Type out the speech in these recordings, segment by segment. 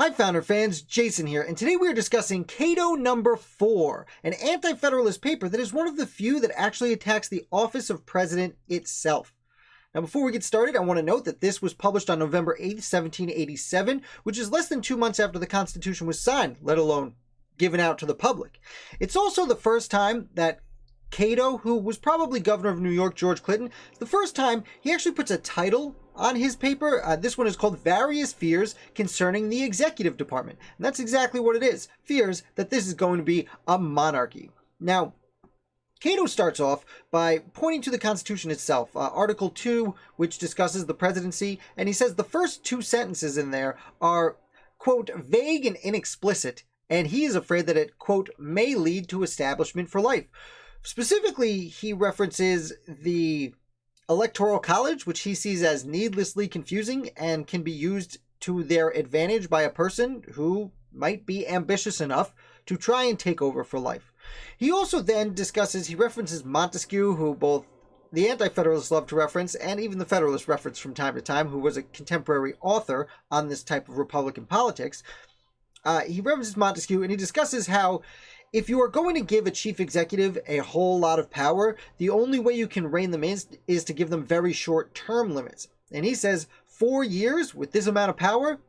Hi Founder fans, Jason here, and today we are discussing Cato IV, an anti-federalist paper that is one of the few that actually attacks the office of president itself. Now before we get started, I want to note that this was published on November 8th, 1787, which is less than 2 months after the Constitution was signed, let alone given out to the public. It's also the first time that Cato, who was probably governor of New York, George Clinton, the first time he actually puts a title on his paper. This one is called Various Fears Concerning the Executive Department. And that's exactly what it is. Fears that this is going to be a monarchy. Now, Cato starts off by pointing to the Constitution itself, Article 2, which discusses the presidency, and he says the first 2 sentences in there are, quote, vague and inexplicit, and he is afraid that it, quote, may lead to establishment for life. Specifically, he references the Electoral College, which he sees as needlessly confusing and can be used to their advantage by a person who might be ambitious enough to try and take over for life. He also then he references Montesquieu, who both the Anti-Federalists love to reference, and even the Federalists reference from time to time, who was a contemporary author on this type of Republican politics. He references Montesquieu, and he discusses how if you are going to give a chief executive a whole lot of power, the only way you can rein them in is to give them very short term limits. And he says 4 years with this amount of power,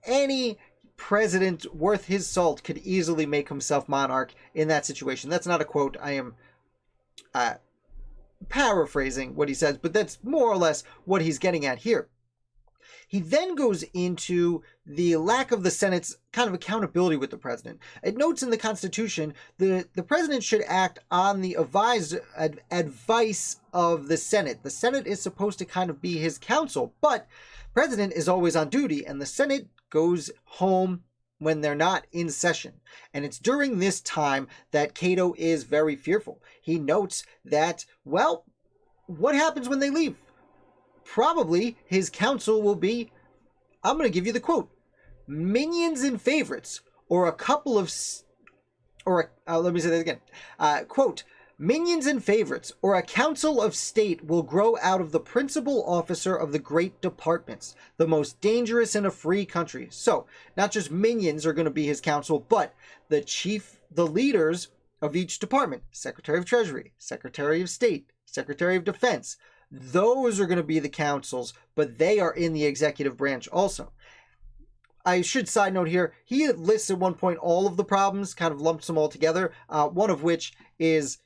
any president worth his salt could easily make himself monarch in that situation. That's not a quote. I am paraphrasing what he says, but that's more or less what he's getting at here. He then goes into the lack of the Senate's kind of accountability with the president. It notes in the Constitution the president should act on the advice of the Senate. The Senate is supposed to kind of be his counsel, but the president is always on duty, and the Senate goes home when they're not in session. And it's during this time that Cato is very fearful. He notes that, well, what happens when they leave? Probably his counsel will be, I'm going to give you the quote, minions and favorites, or a couple of, let me say that again, quote, minions and favorites, or a council of state will grow out of the principal officer of the great departments, the most dangerous in a free country. So, not just minions are going to be his counsel, but the leaders of each department, Secretary of Treasury, Secretary of State, Secretary of Defense, those are going to be the councils, but they are in the executive branch also. I should side note here, he lists at one point all of the problems, kind of lumps them all together, one of which is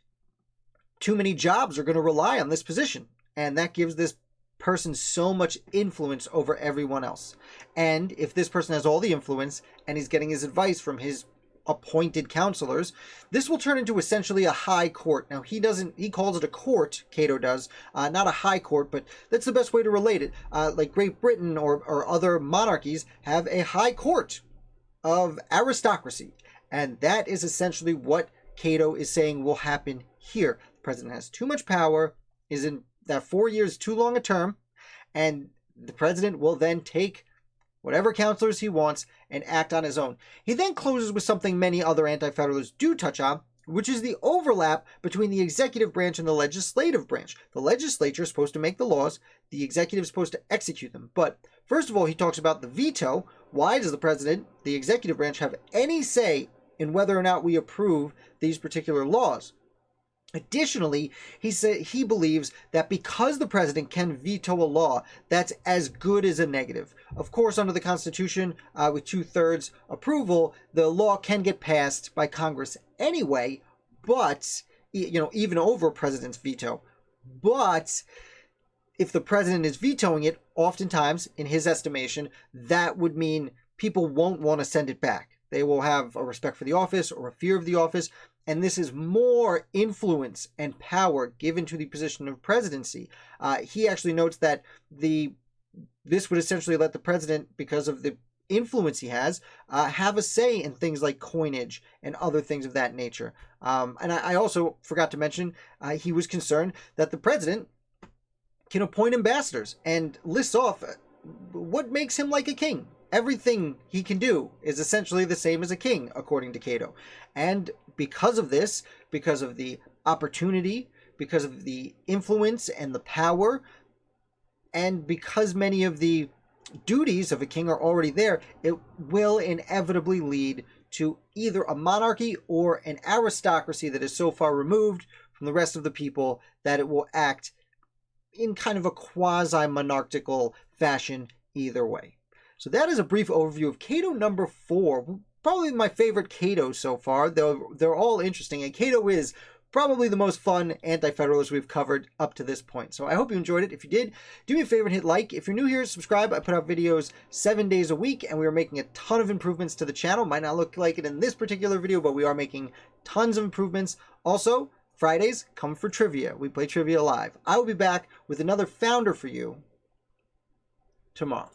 too many jobs are going to rely on this position, and that gives this person so much influence over everyone else. And if this person has all the influence and he's getting his advice from his appointed counselors, this will turn into essentially a high court. Now he calls it a court, Cato does, not a high court, but that's the best way to relate it. Like Great Britain or other monarchies have a high court of aristocracy, and that is essentially what Cato is saying will happen here. The president has too much power, is in that 4 years too long a term, and the president will then take whatever counselors he wants and act on his own. He then closes with something many other anti-federalists do touch on, which is the overlap between the executive branch and the legislative branch. The legislature is supposed to make the laws, the executive is supposed to execute them. But first of all, he talks about the veto. Why does the president, the executive branch, have any say in whether or not we approve these particular laws? Additionally, he believes that because the president can veto a law, that's as good as a negative. Of course, under the Constitution, with 2/3 approval, the law can get passed by Congress anyway, but, even over president's veto. But if the president is vetoing it, oftentimes, in his estimation, that would mean people won't want to send it back. They will have a respect for the office or a fear of the office, and this is more influence and power given to the position of presidency. He actually notes that this would essentially let the president, because of the influence he has, have a say in things like coinage and other things of that nature. And I also forgot to mention, he was concerned that the president can appoint ambassadors and lists off what makes him like a king. Everything he can do is essentially the same as a king, according to Cato. And because of this, because of the opportunity, because of the influence and the power, and because many of the duties of a king are already there, it will inevitably lead to either a monarchy or an aristocracy that is so far removed from the rest of the people that it will act in kind of a quasi-monarchical fashion either way. So that is a brief overview of Cato number 4. Probably my favorite Cato so far, though they're all interesting. And Cato is probably the most fun anti-federalist we've covered up to this point. So I hope you enjoyed it. If you did, do me a favor and hit like. If you're new here, subscribe. I put out videos 7 days a week, and we are making a ton of improvements to the channel. Might not look like it in this particular video, but we are making tons of improvements. Also, Fridays, come for trivia. We play trivia live. I will be back with another founder for you tomorrow.